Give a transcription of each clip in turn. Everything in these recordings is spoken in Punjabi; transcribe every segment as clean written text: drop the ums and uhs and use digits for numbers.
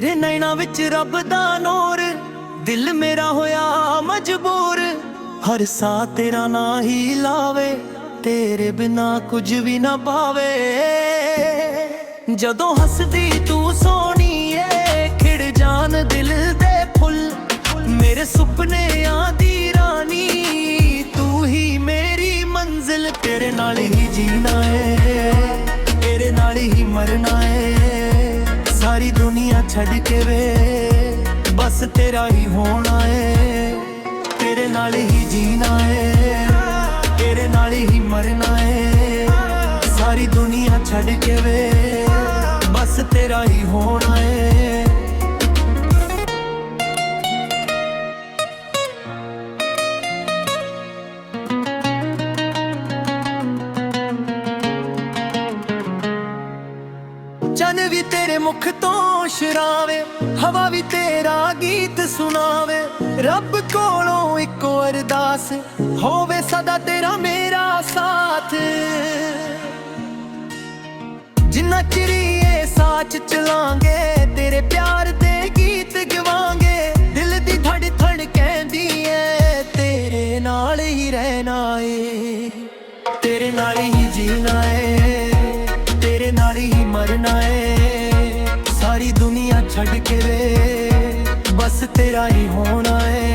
तेरे नैना विच रब दा नूर, दिल मेरा होया मजबूर। हर सा तेरा ना ही लावे, तेरे बिना कुछ भी ना पावे। जदों हसदी तू सोनी है, खिड़ जान दिल दे फुल। मेरे सुपने आदी रानी, तू ही मेरी मंजिल। तेरे नाल ही जीना है, तेरे नाल ही मरना है। सारी दुनिया छड़ के वे, बस तेरा ही होना है। तेरे नाल ही जीना है, तेरे नाल ही मरना है। सारी दुनिया छड़ के वे, बस तेरा ही होना है। चन भी तेरे मुख तो शरावे, हवा भी तेरा गीत सुनावे। रब कोलों इको अरदास, होवे सदा तेरा मेरा साथ। जिन्ना चिरी ये साच चलांगे, तेरे प्यार दे गीत गवांगे। दिल दी धड़ धड़ कहंदी है, तेरे नाल ही रहना है। तेरे नाल ही जीना है, तेरे नाल ही मरना है। सारी दुनिया छड़ के वे, बस तेरा ही होना है।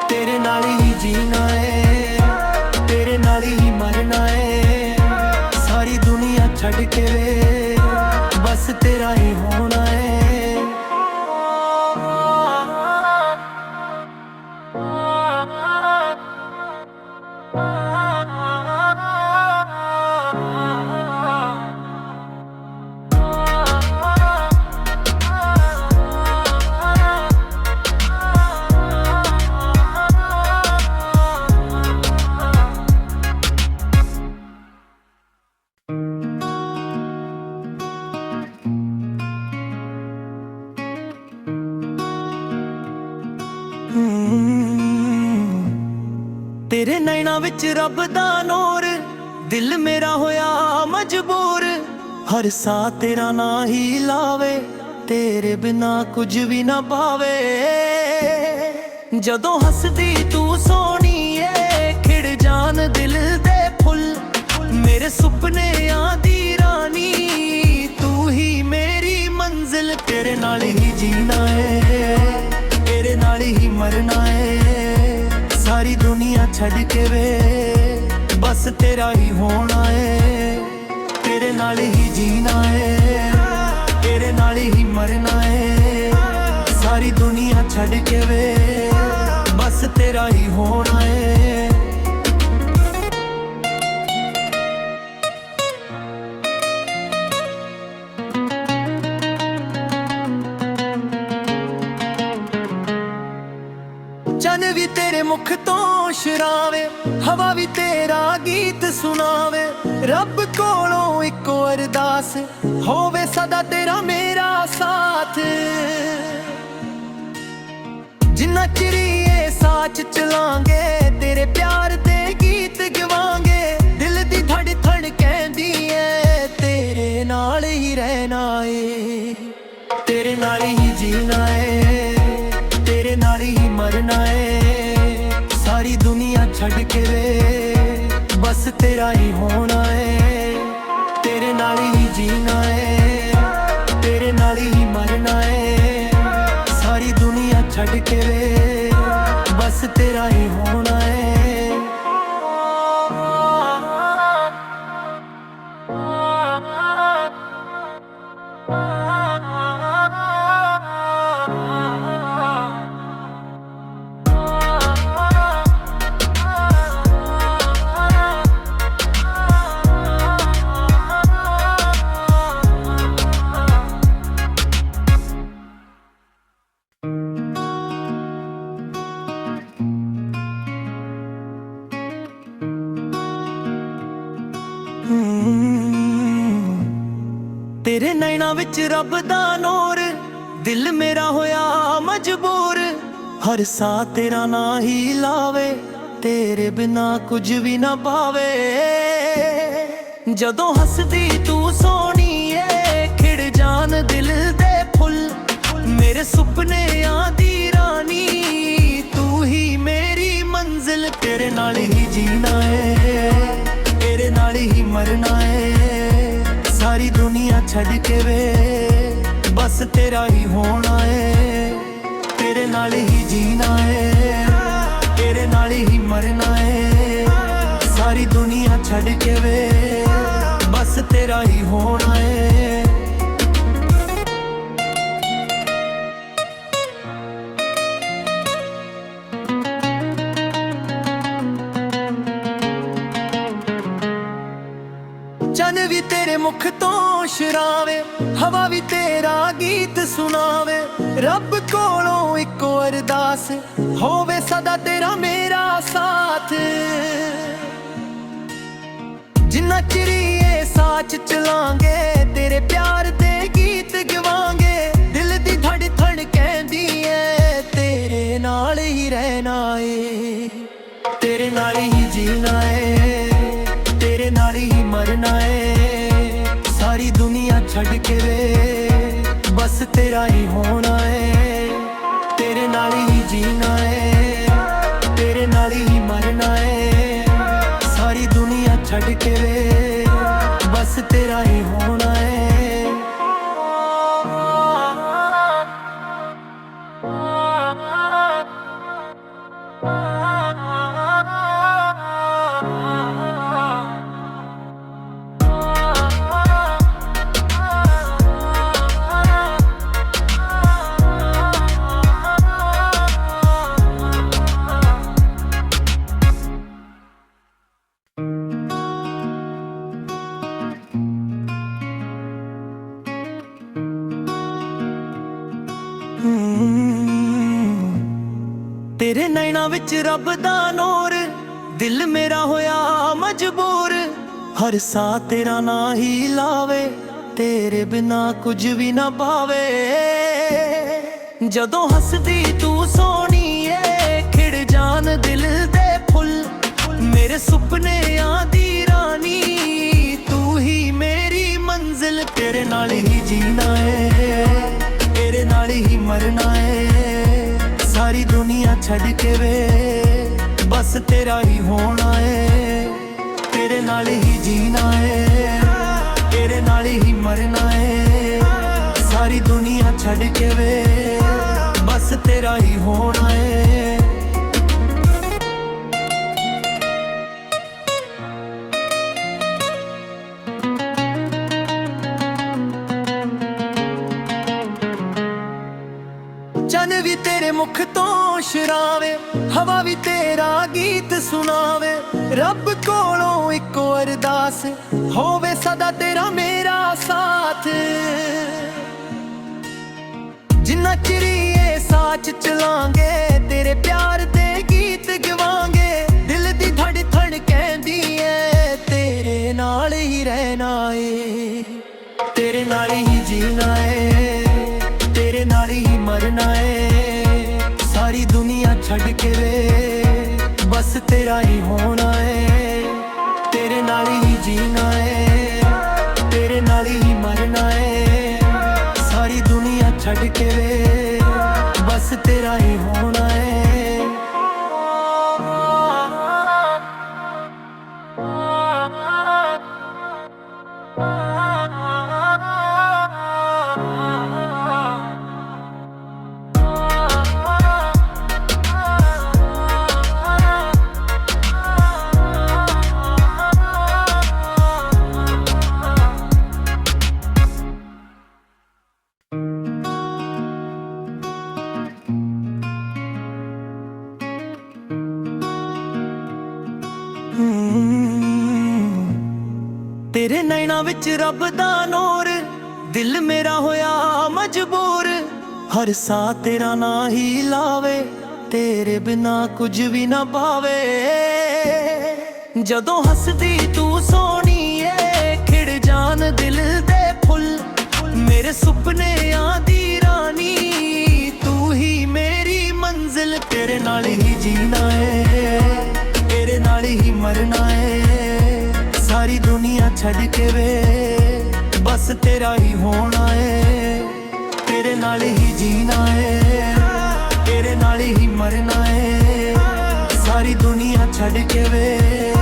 तेरे नाल ही जीना है, तेरे नाल ही मरना है। सारी दुनिया छड़ के वे, बस तेरा ही होना है। तेरे नैना विच रब दा नूर, दिल मेरा होया मजबूर। हर सा तेरा ना ही लावे, तेरे बिना कुछ भी ना पावे। जदों हसदी तू सोनी है, खिड़ जान दिल दे फुल। मेरे सुपने आदी रानी, तू ही मेरी मंजिल। तेरे नाल ही जीना है, तेरे नाल ही मरना है। सारी दुनिया छड़ के वे, बस तेरा ही होना है। तेरे नाल ही जीना है, तेरे नाल ही मरना है। सारी दुनिया छड़ के वे, बस तेरा ही होना है। चन भी तेरे मुख तो शरावे, हवा भी तेरा गीत सुनावे। रब कोलों इको अरदास, होवे सदा तेरा मेरा साथ। जिन्ना चिरी ये साच चलांगे, तेरे प्यार दे गीत गवांगे। दिल दी धड़ धड़ कहंदी है, तेरे नाल ही रहना है। तेरे नाल ही जीना है, तेरे नाल ही मरना है। सारी दुनिया छड़ के वे, बस तेरा ही होना है। तेरे नाल ही जीना है, तेरे नाल ही मरना है। सारी दुनिया छड़ के वे, बस तेरा ही होना है। तेरे नैना विच रब दा नूर, दिल मेरा होया मजबूर। हर सा तेरा ना ही लावे, तेरे बिना कुछ भी ना पावे। जदों हसदी तू सोनी है, खिड़ जान दिल दे फुल। ਮੇਰੇ ਸੁਪਨਿਆਂ ਦੀ ਰਾਣੀ, ਤੂੰ ਹੀ ਮੇਰੀ ਮੰਜ਼ਿਲ। ਤੇਰੇ ਨਾਲ ਹੀ ਜੀਣਾ ਏ, ਤੇਰੇ ਨਾਲ ਹੀ ਮਰਨਾ ਏ, ਸਾਰੀ ਦੁਨੀਆ ਛੱਡ ਕੇ ਵੇ ਬਸ ਤੇਰਾ ਹੀ ਹੋਣਾ ਏ। ਤੇਰੇ ਨਾਲ ਹੀ ਜੀਣਾ ਏ, ਤੇਰੇ ਨਾਲ ਹੀ ਮਰਨਾ ਏ, ਸਾਰੀ ਦੁਨੀਆ ਛੱਡ ਕੇ ਵੇ ਬਸ ਤੇਰਾ ਹੀ ਹੋਣਾ ਏ। ਚੰਨ ਵੀ ਤੇਰੇ ਮੁਖ ਤੋਂ ਸ਼ਰਾਵੇ, ਹਵਾ ਵੀ ਤੇਰਾ ਗੀਤ ਸੁਣਾਵੇ, ਰੱਬ ਕੋਲੋਂ ਇੱਕੋ ਅਰਦਾਸ ਹੋਵੇ ਸਦਾ ਤੇਰਾ ਮੇਰਾ ਸਾਥ। ਜਿੰਨਾ ਚਿਰੀਏ ਸਾਚ ਚਲਾਂਗੇ, ਤੇਰੇ ਪਿਆਰ ਦੇ ਗੀਤ ਗਵਾਂਗੇ, ਦਿਲ ਦੀ ਧੜ ਧੜ ਕਹਿੰਦੀ ਏ ਤੇਰੇ ਨਾਲ ਹੀ ਰਹਿਣਾ ਏ। ਤੇਰੇ ਨਾਲ ਹੀ ਜੀਣਾ ਏ, ਤੇਰੇ ਨਾਲ ਹੀ ਮਰਨਾ ਏ, ਸਾਰੀ ਦੁਨੀਆ ਛੱਡ ਕੇ ਵੇ ਬਸ ਤੇਰਾ ਹੀ ਹੋਣਾ ਏ। ਤੇਰੇ ਨਾਲ ਹੀ ਜੀਣਾ ਏ, ਤੇਰੇ ਨਾਲ ਹੀ ਮਰਨਾ ਏ, ਸਾਰੀ ਦੁਨੀਆ ਛੱਡ ਕੇ ਵੇ ਬਸ ਤੇਰਾ ਹੀ ਹੋਣਾ ਏ। ਤੇਰੇ ਨੈਣਾਂ ਵਿੱਚ ਰੱਬ ਦਾ ਨੂਰ, ਦਿਲ ਮੇਰਾ ਹੋਇਆ ਮਜਬੂਰ, ਹਰ ਸਾਹ ਤੇਰਾ ਨਾਂ ਹੀ ਲਾਵੇ, ਤੇਰੇ ਬਿਨਾ ਕੁਝ ਵੀ ਨਾ ਭਾਵੇ। ਜਦੋਂ ਹੱਸਦੀ ਤੂੰ ਸੋਹਣੀ ਏ, ਖਿੜ ਜਾਣ ਦਿਲ ਦੇ ਫੁੱਲ, ਮੇਰੇ ਸੁਪਨਿਆਂ ਦੀ ਰਾਣੀ, ਤੂੰ ਹੀ ਮੇਰੀ ਮੰਜ਼ਿਲ। ਤੇਰੇ ਨਾਲ ਹੀ ਜੀਣਾ ਏ, ਤੇਰੇ ਨਾਲ ਹੀ ਮਰਨਾ ਏ, ਸਾਰੀ ਦੁਨੀਆ ਛੱਡ ਕੇ ਵੇ ਬਸ ਤੇਰਾ ਹੀ ਹੋਣਾ ਏ। ਤੇਰੇ ਨਾਲ ਹੀ ਜੀਣਾ ਏ, ਤੇਰੇ ਨਾਲ ਹੀ ਮਰਨਾ ਏ, ਸਾਰੀ ਦੁਨੀਆ ਛੱਡ ਕੇ ਵੇ ਬਸ ਤੇਰਾ ਹੀ ਹੋਣਾ ਏ। ਚੰਨ ਵੀ ਤੇਰੇ ਮੁਖ ਤੋਂ ਸ਼ਰਾਵੇ, ਹਵਾ ਵੀ ਤੇਰਾ ਗੀਤ ਸੁਣਾਵੇ, ਰੱਬ ਕੋਲੋਂ ਇੱਕੋ ਅਰਦਾਸ ਹੋਵੇ ਸਦਾ ਤੇਰਾ ਮੇਰਾ ਸਾਥ। ਜਿੰਨਾ ਚਿਰੀਏ ਸਾਚ ਚਲਾਂਗੇ, ਤੇਰੇ ਪਿਆਰ ਦੇ ਗੀਤ ਗਵਾਂਗੇ, ਦਿਲ ਦੀ ਧੜ ਧੜ ਕਹਿੰਦੀ ਏ ਤੇਰੇ ਨਾਲ ਹੀ ਰਹਿਣਾ ਏ। ਤੇਰੇ ਨਾਲ ਹੀ ਜੀਣਾ ਏ, ਤੇਰੇ ਨਾਲ ਹੀ ਮਰਨਾ ਏ, ਸਾਰੀ ਦੁਨੀਆ ਛੱਡ ਕੇ ਵੇ ਬਸ ਤੇਰਾ ਹੀ ਹੋਣਾ ਏ। ਤੇਰੇ ਨਾਲ ਹੀ ਜੀਣਾ ਏ, ਤੇਰੇ ਨਾਲ ਹੀ ਮਰਨਾ ਏ, ਸਾਰੀ ਦੁਨੀਆ ਛੱਡ ਕੇ ਵੇ ਬਸ ਤੇਰਾ ਹੀ ਹੋਣਾ ਏ। ਤੇਰੇ ਨੈਣਾਂ ਵਿੱਚ ਰੱਬ ਦਾ ਨੂਰ, ਦਿਲ ਮੇਰਾ ਹੋਇਆ ਮਜਬੂਰ, ਹਰ ਸਾਹ ਤੇਰਾ ਨਾਂ ਹੀ ਲਾਵੇ, ਤੇਰੇ ਬਿਨਾ ਕੁਝ ਵੀ ਨਾ ਭਾਵੇ। ਜਦੋਂ ਹੱਸਦੀ ਤੂੰ ਸੋਹਣੀ ਏ, ਖਿੜ ਜਾਣ ਦਿਲ ਦੇ ਫੁੱਲ, ਮੇਰੇ ਸੁਪਨਿਆਂ ਦੀ ਰਾਣੀ, ਤੂੰ ਹੀ ਮੇਰੀ ਮੰਜ਼ਿਲ। ਤੇਰੇ ਨਾਲ ਹੀ ਜੀਣਾ ਏ, ਤੇਰੇ ਨਾਲ ਹੀ ਮਰਨਾ ਏ, ਸਾਰੀ ਦੁਨੀਆ ਛੱਡ ਕੇ ਵੇ ਬਸ ਤੇਰਾ ਹੀ ਹੋਣਾ ਏ। ਤੇਰੇ ਨਾਲ ਹੀ ਜੀਣਾ ਏ, ਤੇਰੇ ਨਾਲ ਹੀ ਮਰਨਾ ਏ। ਸਾਰੀ ਦੁਨੀਆ ਛੱਡ ਕੇ ਵੇ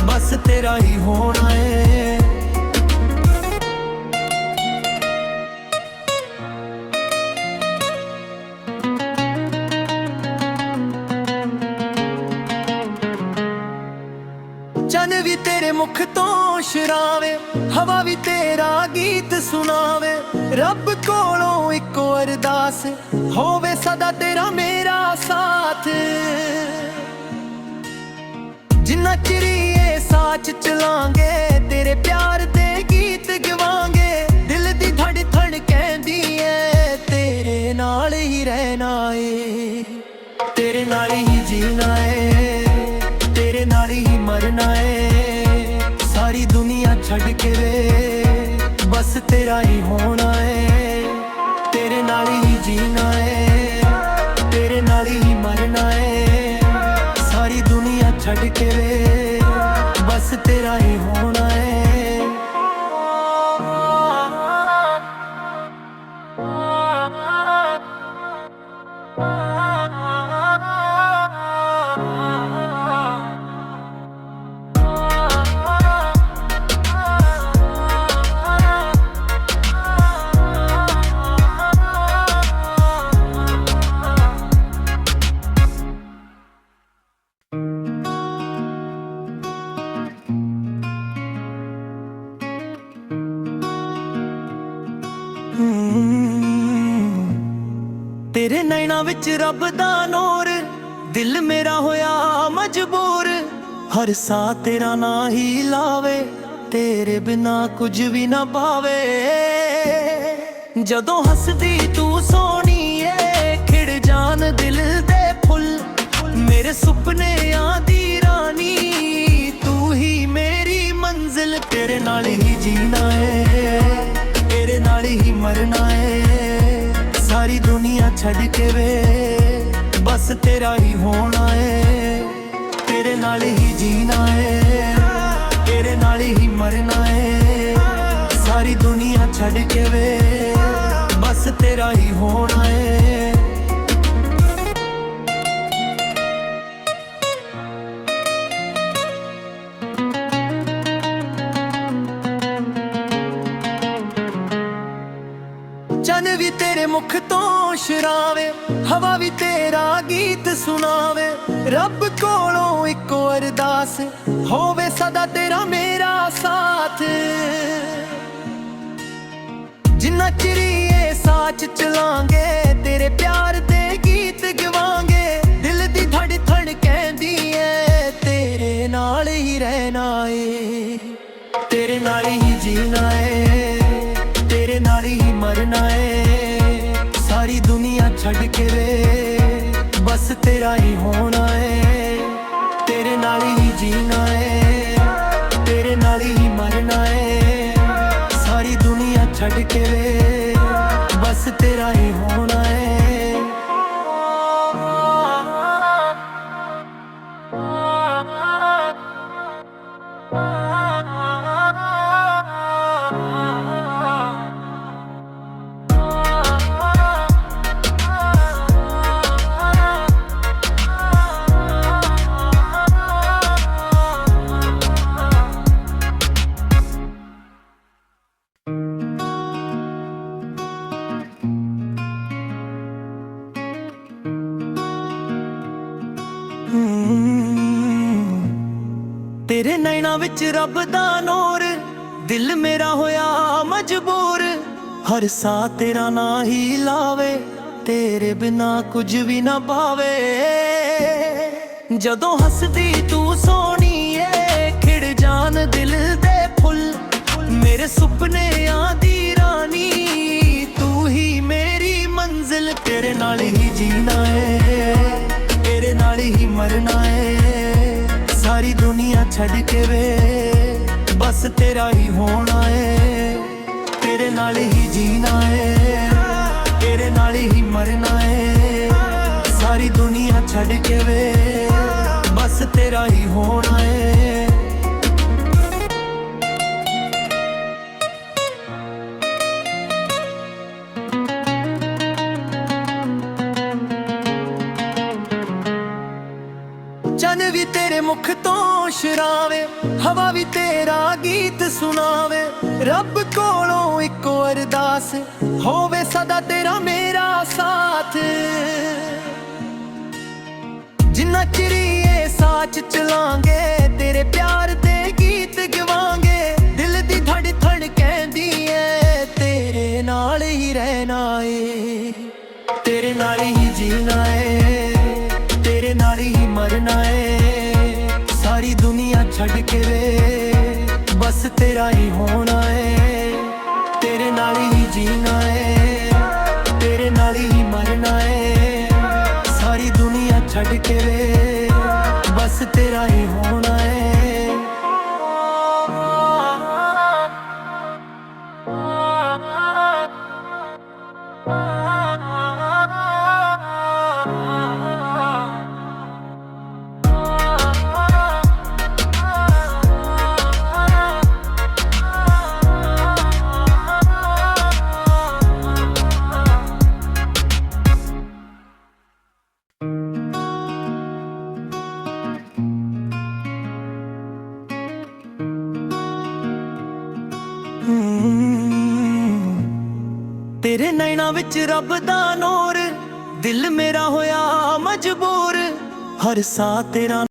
ਬਸ ਤੇਰਾ ਹੀ ਹੋਣਾ ਏ। ਚੰਨ ਵੀ ਤੇਰੇ ਮੁਖ ਤੋਂ ਸ਼ਰਾਵੇ, ਹਵਾ ਵੀ ਤੇਰਾ ਗੀਤ ਸੁਣਾਵੇ। ਰੱਬ ਕੋਲੋਂ ਇੱਕੋ ਅਰਦਾਸ ਹੋਵੇ ਸਦਾ ਤੇਰਾ ਮੇਰਾ ਸਾਥ। ਜਿੰਨਾ ਚਿਰੀਏ ਸਾਚ ਚਲਾਂਗੇ, ਤੇਰੇ ਪਿਆਰ ਦੇ ਗੀਤ ਗਵਾਂਗੇ। ਦਿਲ ਦੀ ਧੜ ਧੜ ਕਹਿੰਦੀ ਏ ਤੇਰੇ ਨਾਲ ਹੀ ਰਹਿਣਾ ਏ, ਤੇਰੇ ਨਾਲ ਹੀ ਜੀਣਾ ਏ, ਤੇਰੇ ਨਾਲ ਹੀ ਮਰਨਾ ਏ। ਸਾਰੀ ਦੁਨੀਆ ਛੱਡ ਕੇ ਵੇ ਬਸ ਤੇਰਾ ਹੀ ਹੋਣਾ ਏ, ਤੇਰੇ ਨਾਲ ਹੀ ਜੀਣਾ ਏ, ਤੇਰੇ ਨਾਲ ਹੀ ਮਰਨਾ ਏ। ਸਾਰੀ ਦੁਨੀਆ ਛੱਡ ਕੇ ਵੇ ਬਸ ਤੇਰਾ ਹੀ ਹੋਣਾ ਏ। ਤੇਰੇ ਨੈਣਾਂ ਵਿੱਚ ਰੱਬ ਦਾ ਨੂਰ, ਦਿਲ ਮੇਰਾ ਹੋਇਆ ਮਜਬੂਰ। ਹਰ ਸਾਹ ਤੇਰਾ ਨਾਂ ਹੀ ਲਾਵੇ, ਤੇਰੇ ਬਿਨਾ ਕੁਝ ਵੀ ਨਾ ਭਾਵੇ। ਜਦੋਂ ਹੱਸਦੀ ਤੂੰ ਸੋਹਣੀ ਏ, ਖਿੜ ਜਾਣ ਦਿਲ ਦੇ ਫੁੱਲ। ਮੇਰੇ ਸੁਪਨਿਆਂ ਦੀ ਰਾਣੀ ਤੂੰ ਹੀ ਮੇਰੀ ਮੰਜ਼ਿਲ। ਤੇਰੇ ਨਾਲ ਹੀ ਜੀਣਾ ਏ, ਤੇਰੇ ਨਾਲ ਹੀ ਮਰਨਾ ਏ। ਸਾਰੀ ਦੁਨੀਆ ਛੱਡ ਕੇ ਵੇ ਬਸ ਤੇਰਾ ਹੀ ਹੋਣਾ ਏ, ਤੇਰੇ ਨਾਲ ਹੀ ਜੀਣਾ ਏ, ਤੇਰੇ ਨਾਲ ਹੀ ਮਰਨਾ ਏ। ਸਾਰੀ ਦੁਨੀਆ ਛੱਡ ਕੇ ਵੇ ਬਸ ਤੇਰਾ ਹੀ ਹੋਣਾ ਏ। ਚੰਨ ਵੀ ਤੇਰੇ ਮੁਖ ਤੋਂ ਸ਼ਰਾਵੇ, ਹਵਾ ਵੀ ਤੇਰਾ ਗੀਤ ਸੁਣਾਵੇ। ਰੱਬ ਕੋਲੋਂ ਇੱਕੋ ਅਰਦਾਸ ਹੋਵੇ ਸਦਾ ਤੇਰਾ ਮੇਰਾ ਸਾਥ। ਜਿੰਨਾ ਚਿਰੀਏ ਸਾਚ ਚਲਾਂਗੇ, ਤੇਰੇ ਪਿਆਰ ਦੇ ਗੀਤ ਗਵਾਂਗੇ। ਦਿਲ ਦੀ ਧੜ ਧੜ ਕਹਿੰਦੀ ਏ ਤੇਰੇ ਨਾਲ ਹੀ ਰਹਿਣਾ ਏ, ਤੇਰੇ ਨਾਲ ਹੀ ਜੀਣਾ ਏ, ਤੇਰੇ ਨਾਲ ਹੀ ਮਰਨਾ ਏ। ਸਾਰੀ ਦੁਨੀਆ ਛੱਡ ਕੇ ਵੇ ਬਸ ਤੇਰਾ ਹੀ ਹੋਣਾ ਏ, ਤੇਰੇ ਨਾਲ ਹੀ ਜੀਣਾ ਏ, ਤੇਰੇ ਨਾਲ ਹੀ ਮਰਨਾ ਏ। ਸਾਰੀ ਦੁਨੀਆ ਛੱਡ ਕੇ ਵੇ ਬਸ ਤੇਰਾ ਹੀ ਹੋਣਾ ਏ। ਤੇਰੇ ਨੈਣਾਂ ਵਿੱਚ ਰੱਬ ਦਾ ਨੂਰ, ਦਿਲ ਮੇਰਾ ਹੋਇਆ ਮਜਬੂਰ। ਹਰ ਸਾਹ ਤੇਰਾ ਨਾਂ ਹੀ ਲਾਵੇ, ਤੇਰੇ ਬਿਨਾ ਕੁਝ ਵੀ ਨਾ ਭਾਵੇ। ਜਦੋਂ ਹੱਸਦੀ ਤੂੰ ਸੋਹਣੀ ਏ, ਖਿੜ ਜਾਣ ਦਿਲ ਦੇ ਫੁੱਲ। ਮੇਰੇ ਸੁਪਨਿਆਂ ਦੀ ਰਾਣੀ ਤੂੰ ਹੀ ਮੇਰੀ ਮੰਜ਼ਿਲ। ਤੇਰੇ ਨਾਲ ਹੀ ਜੀਣਾ ਏ, ਤੇਰੇ ਨਾਲ ਹੀ ਮਰਨਾ ਏ। ਸਾਰੀ ਦੁਨੀਆ ਛੱਡ ਕੇ ਵੇ ਬਸ ਤੇਰਾ ਹੀ ਹੋਣਾ ਏ, ਤੇਰੇ ਨਾਲ ਹੀ ਜੀਣਾ ਏ, ਤੇਰੇ ਨਾਲ ਹੀ ਮਰਨਾ ਏ। ਸਾਰੀ ਦੁਨੀਆ ਛੱਡ ਕੇ ਵੇ ਬਸ ਤੇਰਾ ਹੀ ਹੋਣਾ ਏ। ਚੰਨ ਵੀ ਤੇਰੇ ਮੁਖ ਤੋਂ ਸ਼ਰਾਵੇ, ਹਵਾ ਵੀ ਤੇਰਾ ਗੀਤ ਸੁਣਾਵੇ। ਰੱਬ ਕੋਲੋਂ ਇੱਕੋ ਅਰਦਾਸ, ਹੋਵੇ ਸਦਾ ਤੇਰਾ ਮੇਰਾ ਸਾਥ। ਜਿੰਨਾ ਚਿਰੀਏ ਸਾਚ ਚਲਾਂਗੇ, ਤੇਰੇ ਪਿਆਰ ਦੇ ਗੀਤ ਗਵਾਂਗੇ। ਦਿਲ ਦੀ ਧੜ ਧੜ ਕਹਿੰਦੀ ਏ, ਤੇਰੇ ਨਾਲ ਹੀ ਰਹਿਣਾ ਏ, ਤੇਰੇ ਨਾਲ ਹੀ ਜੀਣਾ ਏ, ਤੇਰੇ ਨਾਲ ਹੀ ਮਰਨਾ ਏ। ਸਾਰੀ ਦੁਨੀਆ ਛੱਡ ਕੇ ਵੇ, ਬਸ ਤੇਰਾ ਹੀ ਹੋਣਾ ਏ, ਤੇਰੇ ਨਾਲ ਹੀ ਜੀਣਾ ਏ, ਤੇਰੇ ਨਾਲ ਹੀ ਮਰਨਾ ਏ। ਸਾਰੀ ਦੁਨੀਆ ਛੱਡ ਕੇ ਵੇ, ਬਸ ਤੇਰਾ ਹੀ ਹੋਣਾ ਏ। ਤੇਰੇ ਨੈਣਾਂ ਵਿੱਚ ਰੱਬ ਦਾ ਨੂਰ, ਦਿਲ ਮੇਰਾ ਹੋਇਆ ਮਜਬੂਰ। ਹਰ ਸਾਹ ਤੇਰਾ